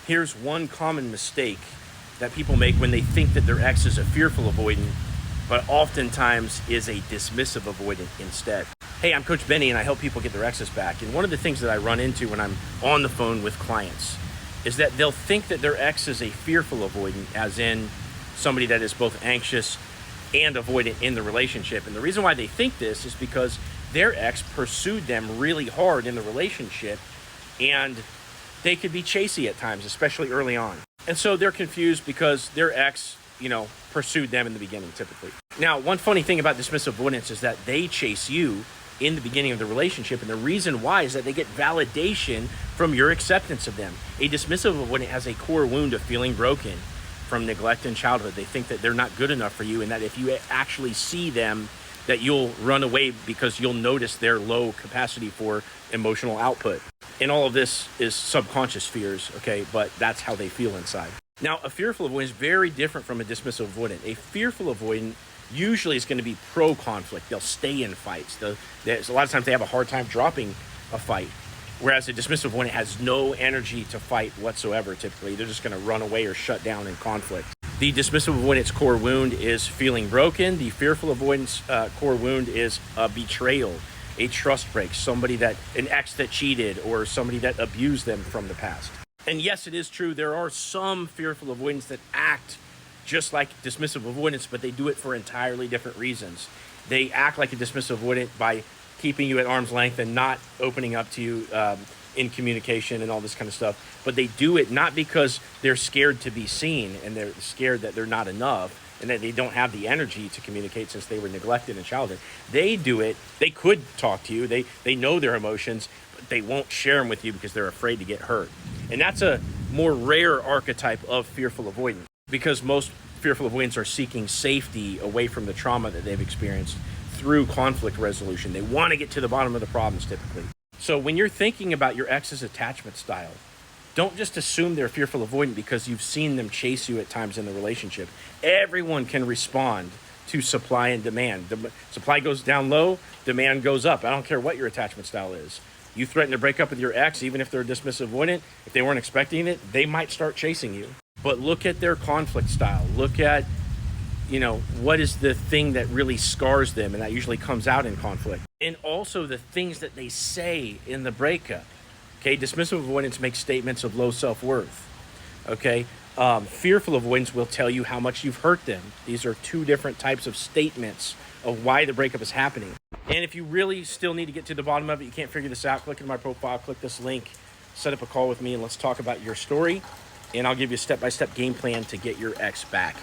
Here's one common mistake that people make when they think that their ex is a fearful avoidant, but oftentimes is a dismissive avoidant instead. Hey, I'm Coach Benny, and I help people get their exes back. And one of the things that I run into when I'm on the phone with clients is that they'll think that their ex is a fearful avoidant, as in somebody that is both anxious and avoidant in the relationship. And the reason why they think this is because their ex pursued them really hard in the relationship, and they could be chasey at times, especially early on. And so they're confused because their ex, pursued them in the beginning, typically. Now, one funny thing about dismissive avoidance is that they chase you in the beginning of the relationship. And the reason why is that they get validation from your acceptance of them. A dismissive avoidant has a core wound of feeling broken from neglect in childhood. They think that they're not good enough for you, and that if you actually see them, that you'll run away because you'll notice their low capacity for emotional output. And all of this is subconscious fears, okay? But that's how they feel inside. Now, a fearful avoidant is very different from a dismissive avoidant. A fearful avoidant usually is going to be pro-conflict. They'll stay in fights. A lot of times they have a hard time dropping a fight. Whereas a dismissive avoidant has no energy to fight whatsoever, typically. They're just going to run away or shut down in conflict. The dismissive avoidance core wound is feeling broken. The fearful avoidance core wound is a betrayal, a trust break, an ex that cheated, or somebody that abused them from the past. And yes, it is true, there are some fearful avoidants that act just like dismissive avoidance, but they do it for entirely different reasons. They act like a dismissive avoidant by keeping you at arm's length and not opening up to you in communication and all this kind of stuff. But they do it not because they're scared to be seen and they're scared that they're not enough and that they don't have the energy to communicate since they were neglected in childhood. They do it. They could talk to you. They know their emotions, but they won't share them with you because they're afraid to get hurt. And that's a more rare archetype of fearful avoidance, because most fearful avoidants are seeking safety away from the trauma that they've experienced through conflict resolution. They want to get to the bottom of the problems typically. So when you're thinking about your ex's attachment style, don't just assume they're fearful avoidant because you've seen them chase you at times in the relationship. Everyone can respond to supply and demand. The supply goes down low, demand goes up. I don't care what your attachment style is. You threaten to break up with your ex, even if they're a dismissive avoidant, if they weren't expecting it, they might start chasing you. But look at their conflict style. Look at what is the thing that really scars them, and that usually comes out in conflict. And also the things that they say in the breakup. Okay, dismissive avoidance makes statements of low self-worth. Okay, fearful avoidance will tell you how much you've hurt them. These are two different types of statements of why the breakup is happening. And if you really still need to get to the bottom of it, you can't figure this out, click into my profile, click this link, set up a call with me, and let's talk about your story. And I'll give you a step-by-step game plan to get your ex back.